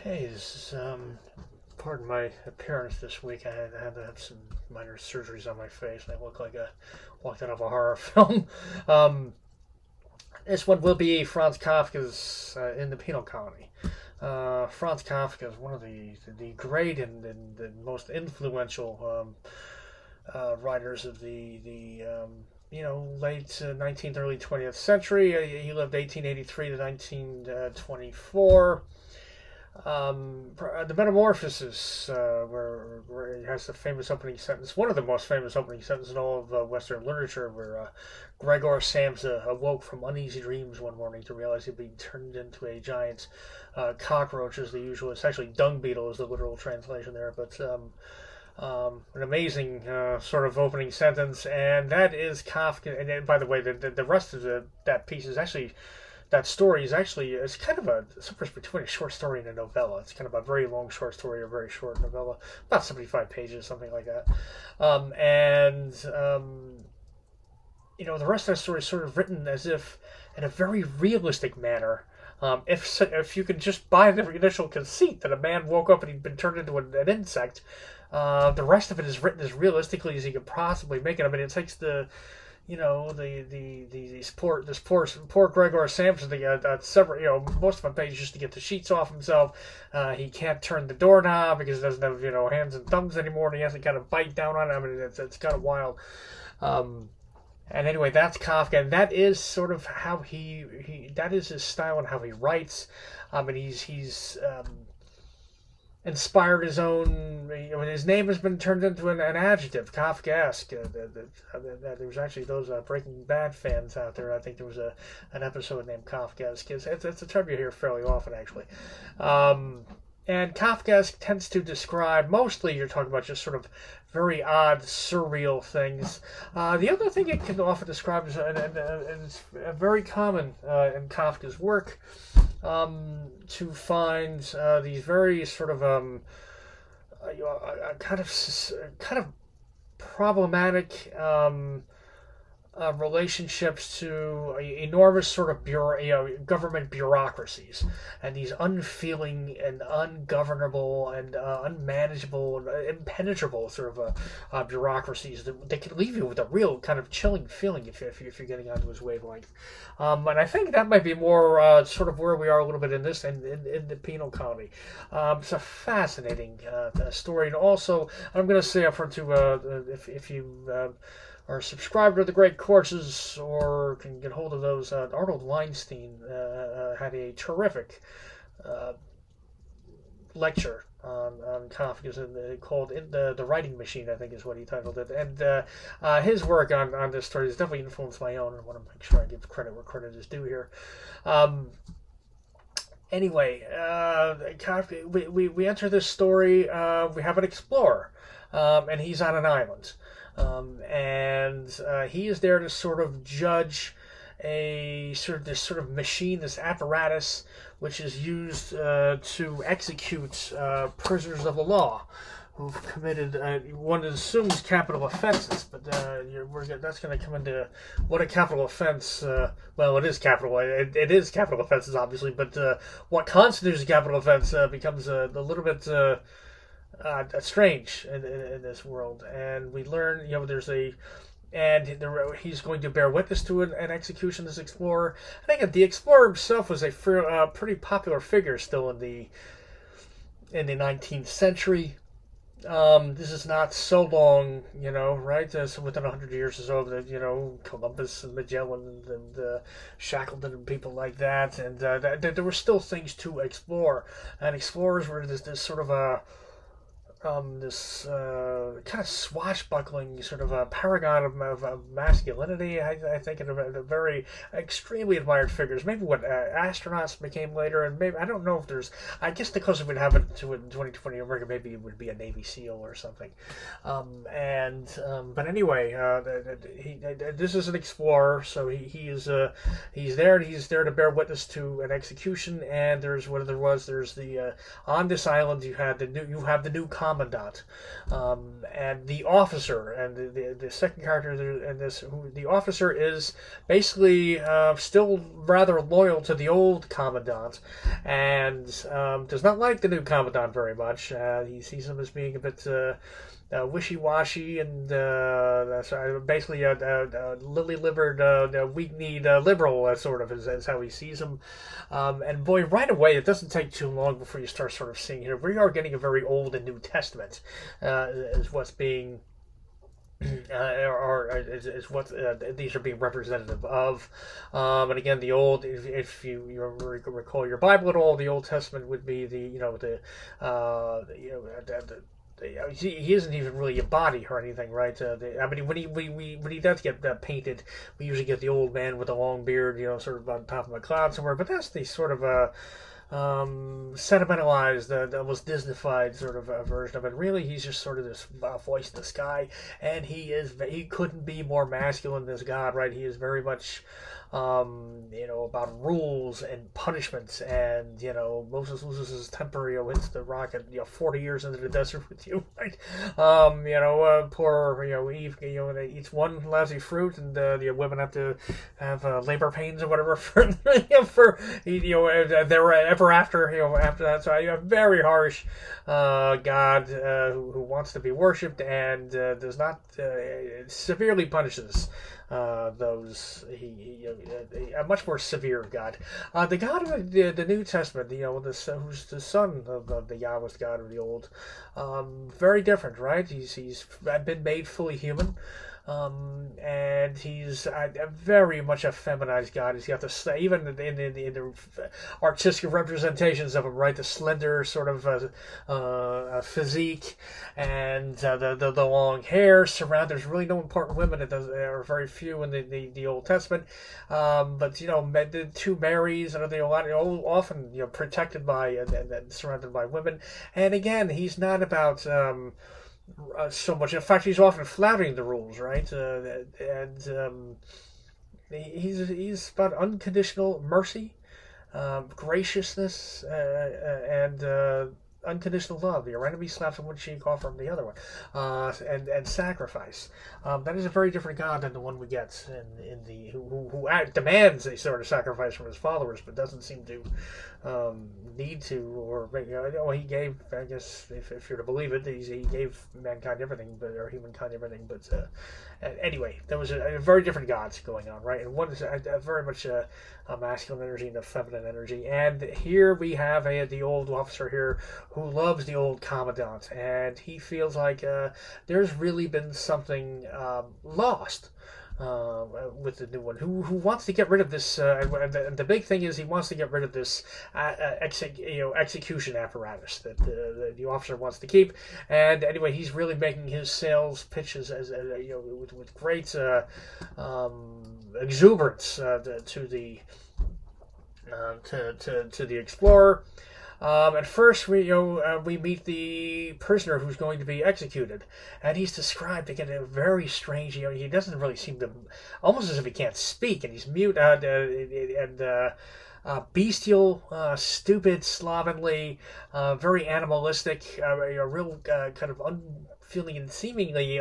Hey, pardon my appearance this week. I had to have some minor surgeries on my face, and I look like I walked out of a horror film. Um, this one will be Franz Kafka's In the Penal Colony. Franz Kafka is one of the great and most influential writers of the late 19th, early 20th century. He lived 1883 to 1924. The Metamorphosis, where he has the famous opening sentence, one of the most famous opening sentences in all of Western literature, where Gregor Samsa awoke from uneasy dreams one morning to realize he'd been turned into a giant cockroach, as the usual. It's actually dung beetle is the literal translation there, but an amazing sort of opening sentence, and that is Kafka. And by the way, the rest of that piece is actually that story is actually it's kind of a difference between a short story and a novella. It's kind of a very long short story or a very short novella, about 75 pages, something like that. The rest of the story is sort of written as if in a very realistic manner. If you could just buy the initial conceit that a man woke up and he'd been turned into an insect, the rest of it is written as realistically as he could possibly make it. I mean, it takes this poor Gregor Samson to get several most of my pages just to get the sheets off himself. He can't turn the doorknob because he doesn't have hands and thumbs anymore, and he has to kind of bite down on it. I mean, it's kind of wild. And anyway, that's Kafka, and that is sort of how he that is his style and how he writes. And he's inspired his own. His name has been turned into an adjective, Kafkaesque. There was actually those Breaking Bad fans out there. I think there was an episode named Kafkaesque. It's a term you hear fairly often, actually. And Kafkaesque tends to describe, mostly you're talking about just sort of very odd, surreal things. The other thing it can often describe is, and it's very common in Kafka's work, to find these very sort of kind of problematic relationships to enormous sort of government bureaucracies, and these unfeeling and ungovernable and unmanageable and impenetrable sort of bureaucracies that can leave you with a real kind of chilling feeling if you're getting onto his wavelength. And I think that might be more sort of where we are a little bit in this and in the penal colony. It's a fascinating story, and also I'm going to say up front too, if you are subscribed to the great courses or can get hold of those, Arnold Weinstein had a terrific lecture on Kafka's called the Writing Machine, I think is what he titled it. And his work on this story has definitely influenced my own, and I want to make sure I give credit where credit is due here. Anyway, Kafka, we enter this story, we have an explorer, and he's on an island. And he is there to sort of judge this sort of machine, this apparatus, which is used to execute prisoners of the law who've committed, one assumes, capital offenses, but that's going to come into what a capital offense. Well, it is capital. It is capital offenses, obviously, but what constitutes a capital offense becomes a little bit. Strange in this world, and we learn he's going to bear witness to an execution. This explorer, I think the explorer himself was a pretty popular figure still in the 19th century. This is not so long, right? So within 100 years or so that Columbus and Magellan and Shackleton and people like that, and there were still things to explore, and explorers were this sort of this kind of swashbuckling sort of a paragon of masculinity, I think, in a very extremely admired figures. Maybe what astronauts became later, and maybe I don't know if there's. I guess the closest we'd have it to in 2020 America, maybe it would be a Navy SEAL or something. But anyway, this is an explorer, so he's there, and he's there to bear witness to an execution. And there's the on this island you have the new colony. commandant, and the officer, and the second character in this, the officer is basically still rather loyal to the old commandant, and does not like the new commandant very much. He sees him as being a bit wishy-washy and basically a lily-livered, weak-kneed liberal, sort of, is how he sees him. And boy, right away, it doesn't take too long before you start sort of seeing here. We are getting a very Old and New Testament, is what's being is what these are being representative of. And again, the old, if you recall your Bible at all, the Old Testament would be the he isn't even really a body or anything, right? I mean, when he does get painted, we usually get the old man with a long beard, sort of on top of a cloud somewhere. But that's the sort of sentimentalized, almost Disneyfied sort of version of it. Really, he's just sort of this voice in the sky, and he couldn't be more masculine than this god, right? He is very much about rules and punishments, and Moses loses his temper, hits the rock at 40 years into the desert with you, right? Poor Eve, eats one lousy fruit, and the women have to have labor pains or whatever for they're ever after that. So a very harsh God who wants to be worshipped and does not severely punishes those. A much more severe God. The God of the New Testament, who's the son of the Yahweh God of the Old, very different, right? He's been made fully human. And he's very much a feminized God. He's got the, even in the artistic representations of him, right? The slender sort of physique, and the long hair. There's really no important women. There are very few in the Old Testament. But the two Marys, and often protected by and surrounded by women. And again, he's not about so much. In fact, he's often flattering the rules, right? He's about unconditional mercy, graciousness, and unconditional love. Your enemy slaps on one cheek, offer him the other one, and sacrifice. That is a very different God than the one we get in the who demands a sort of sacrifice from his followers, but doesn't seem to need to, or he gave. I guess if you're to believe it, he gave mankind everything, or humankind everything. But anyway, there was a very different gods going on, right? And one is very much a masculine energy and a feminine energy. And here we have the old officer here who loves the old commandant, and he feels like there's really been something lost with the new one, who wants to get rid of this, and the big thing is he wants to get rid of this execution apparatus that the officer wants to keep. And anyway, he's really making his sales pitches as with great exuberance to the explorer. At first, we meet the prisoner who's going to be executed, and he's described again a very strange. He doesn't really seem to, almost as if he can't speak, and he's mute and bestial, stupid, slovenly, very animalistic, a real kind of unfeeling and seemingly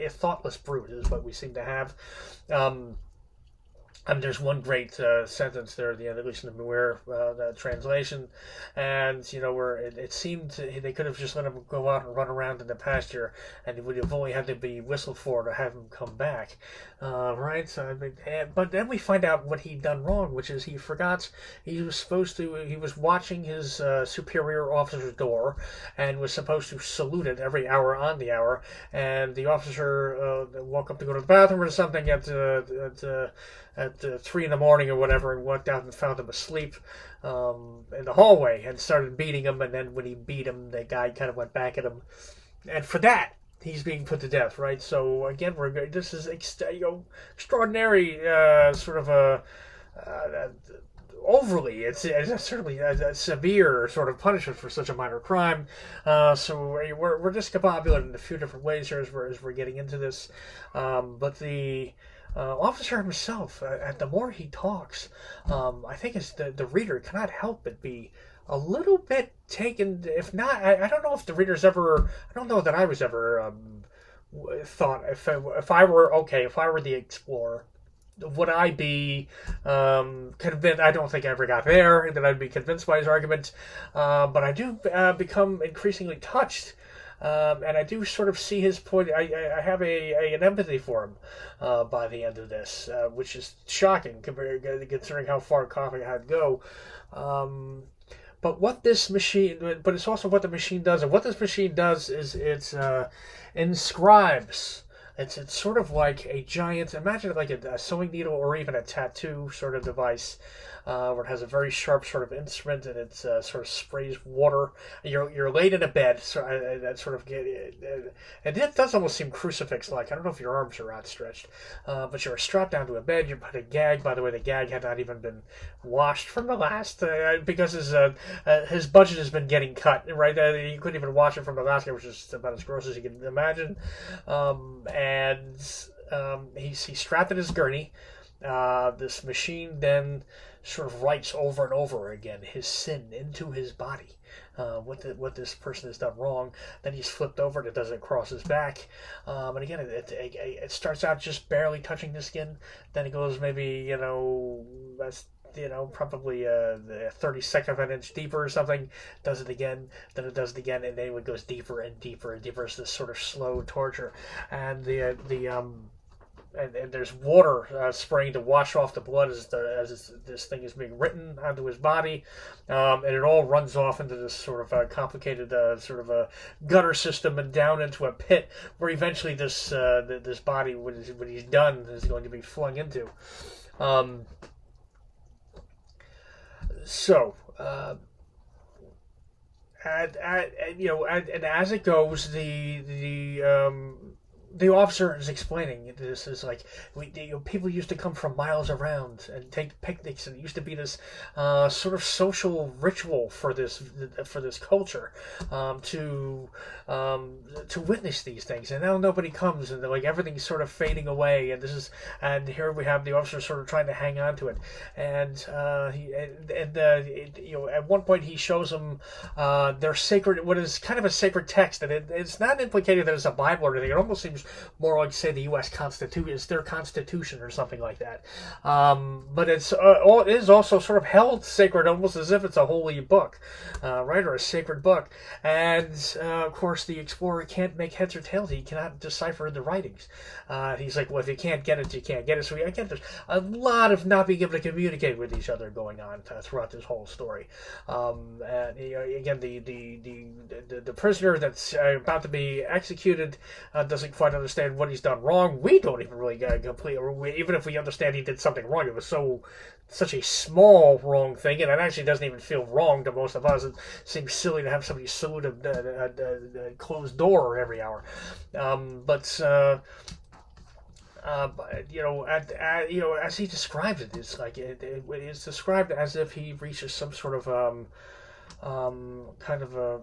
thoughtless brute is what we seem to have. There's one great sentence there at the end, at least in the Muir translation, and where it seemed they could have just let him go out and run around in the pasture, and it would have only had to be whistled for to have him come back, right? So, but then we find out what he'd done wrong, which is he forgot he was watching his superior officer's door, and was supposed to salute it every hour on the hour, and the officer woke up to go to the bathroom or something at 3 in the morning or whatever, and walked out and found him asleep in the hallway and started beating him. And then when he beat him, the guy kind of went back at him, and for that he's being put to death, right? So again, this is extraordinary, sort of a overly. It's certainly a severe sort of punishment for such a minor crime. So we're discombobulated in a few different ways here as we're getting into this, but the officer himself, the more he talks, I think the reader cannot help but be a little bit taken. If not, I don't know if the readers ever. I don't know that I was ever thought if I were okay, if I were the explorer, would I be convinced? I don't think I ever got there that I'd be convinced by his argument, but I do become increasingly touched. And I do sort of see his point. I have an empathy for him by the end of this, which is shocking considering how far Kafka had to go. But what this machine, but it's also what the machine does, and what this machine does is it's inscribes. It's sort of like a giant. Imagine it like a sewing needle or even a tattoo sort of device, where it has a very sharp sort of instrument and it sort of sprays water. You're laid in a bed, so that sort of and it does almost seem crucifix-like. I don't know if your arms are outstretched, but you're strapped down to a bed. You put a gag. By the way, the gag had not even been washed from the last because his budget has been getting cut. Right, you couldn't even wash it from the last, which is about as gross as you can imagine. He's strapped in his gurney. This machine then sort of writes over and over again his sin into his body. What this person has done wrong. Then he's flipped over and it does it across his back. And again, it starts out just barely touching the skin. Then it goes maybe, that's probably 32nd of an inch deeper or something. Does it again, then it does it again, and then it goes deeper and deeper and deeper. It's this sort of slow torture, and and there's water spraying to wash off the blood as this thing is being written onto his body, and it all runs off into this sort of complicated sort of a gutter system and down into a pit where eventually this body, when he's done, is going to be flung into. So, and as it goes, the officer is explaining this is like people used to come from miles around and take picnics, and it used to be this sort of social ritual for this culture to witness these things, and now nobody comes, and like everything's sort of fading away, and here we have the officer sort of trying to hang on to it, and at one point he shows them their sacred, what is kind of a sacred text, and it's not implicated that it's a Bible or anything. It almost seems more like, say, the U.S. Constitution. It's their Constitution or something like that. But it is also sort of held sacred, almost as if it's a holy book, right, or a sacred book. And of course, the explorer can't make heads or tails. He cannot decipher the writings. He's like, well, if you can't get it, you can't get it. So again, there's a lot of not being able to communicate with each other going on throughout this whole story. And again, the prisoner that's about to be executed doesn't quite understand what he's done wrong. We don't even really get even if we understand he did something wrong, it was such a small wrong thing, and it actually doesn't even feel wrong to most of us. It seems silly to have somebody salute a closed door every hour. As he describes it, it's like it's described as if he reaches some sort of kind of a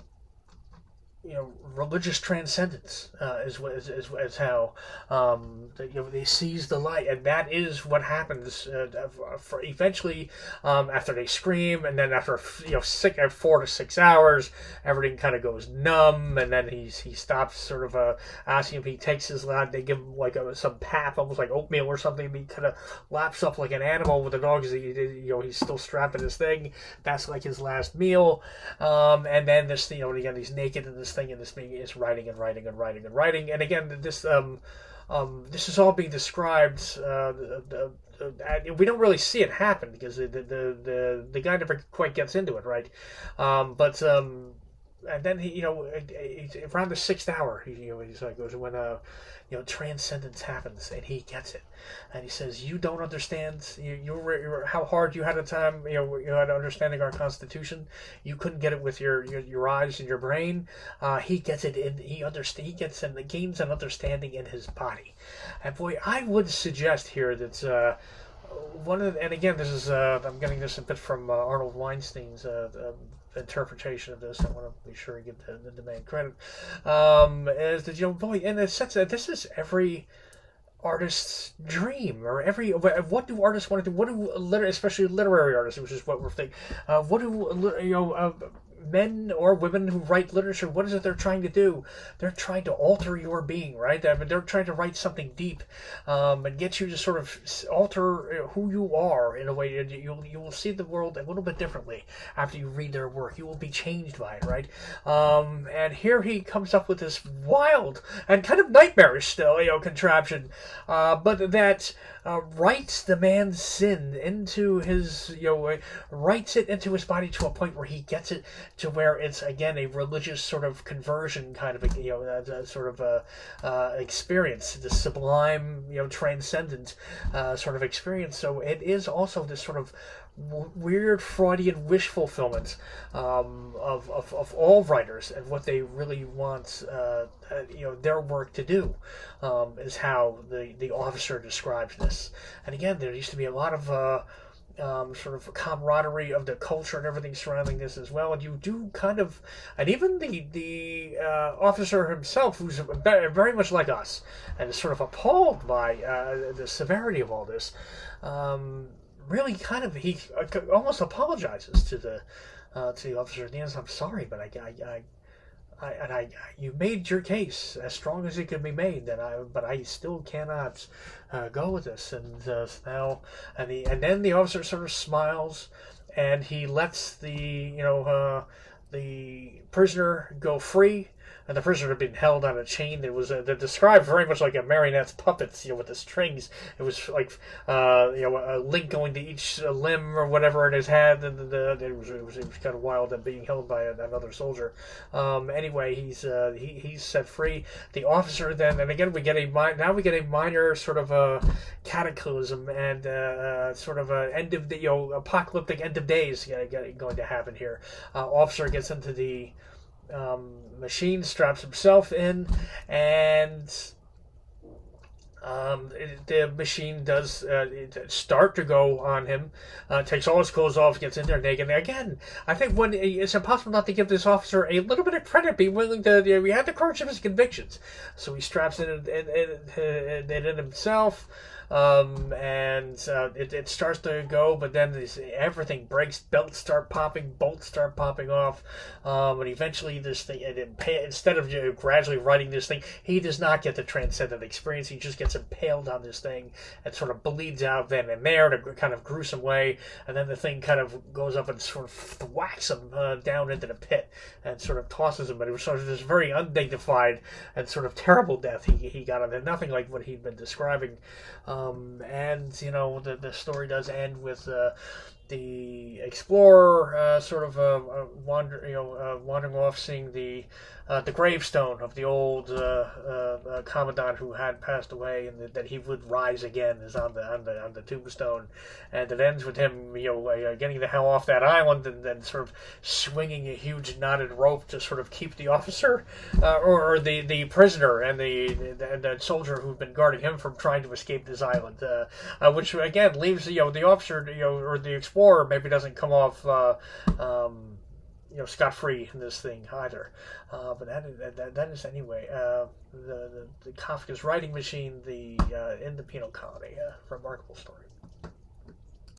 religious transcendence is how they seize the light, and that is what happens for eventually after they scream, and then after 4 to 6 hours, everything kind of goes numb, and then he stops sort of asking if he takes his lap. They give him like some pap, almost like oatmeal or something, and he kind of laps up like an animal with the dog. He's still strapped in his thing. That's like his last meal, and then this again he's naked in this thing, and this thing is writing and writing and writing and writing. And again, this is all being described. We don't really see it happen because the guy never quite gets into it, right? And then he, around the 6th hour, he's like, when transcendence happens, and he gets it, and he says, "You don't understand. You how hard you had a time. You had understanding our Constitution. You couldn't get it with your eyes and your brain. He gets it in. He gets and gains an understanding in his body. And boy, I would suggest here that." And again, this is I'm getting this a bit from Arnold Weinstein's interpretation of this. I want to be sure I give the man credit. Is that boy, in a sense that this is every artist's dream, or what do artists want to do? What do especially literary artists, which is what we're thinking, what do men or women who write literature, what is it they're trying to do? They're trying to alter your being, right? They're trying to write something deep, and get you to sort of alter who you are in a way. You will see the world a little bit differently after you read their work. You will be changed by it, right? And here he comes up with this wild and kind of nightmarish still, contraption, but that writes the man's sin into his, writes it into his body to a point where he gets it to where it's again a religious sort of conversion kind of sort of experience, the sublime, transcendent sort of experience. So it is also this sort of weird Freudian wish fulfillment of all writers and what they really want their work to do, is how the officer describes this. And again, there used to be a lot of sort of camaraderie of the culture and everything surrounding this as well. And you do kind of, and even the officer himself, who's very much like us and is sort of appalled by the severity of all this, really kind of, he almost apologizes to the officer at the end. I'm sorry, but you made your case as strong as it could be made. But I still cannot go with this. And now, and then the officer sort of smiles, and he lets the prisoner go free. And the prisoner had been held on a chain that was that described very much like a marionette's puppets, with the strings. It was like a link going to each limb or whatever in his head, and it was kind of wild and being held by another soldier. Anyway, he's set free. The officer then, and again we get a minor sort of a cataclysm and sort of a end of the apocalyptic end of days going to happen here. Officer gets into the machine, straps himself in, and the machine does start to go on him, takes all his clothes off, gets in there naked. And again, I think it's impossible not to give this officer a little bit of credit, being willing to, we have the courage of his convictions. So he straps it in himself, and it starts to go, but then everything breaks, belts start popping, bolts start popping off, and eventually this thing, instead of gradually writing this thing, he does not get the transcendent experience. He just gets impaled on this thing and sort of bleeds out then and there in a kind of gruesome way, and then the thing kind of goes up and sort of whacks him down into the pit and sort of tosses him. But it was sort of this very undignified and sort of terrible death he got on it, nothing like what he'd been describing. And the story does end with the explorer sort of wandering off, seeing the gravestone of the old commandant who had passed away, and that he would rise again is on the tombstone. And it ends with him getting the hell off that island and then sort of swinging a huge knotted rope to sort of keep the officer or the prisoner and the soldier who'd been guarding him from trying to escape this island, which again leaves the officer or the explorer maybe doesn't come off scot-free in this thing either. But that is anyway the Kafka's writing machine, in the penal colony. Remarkable story.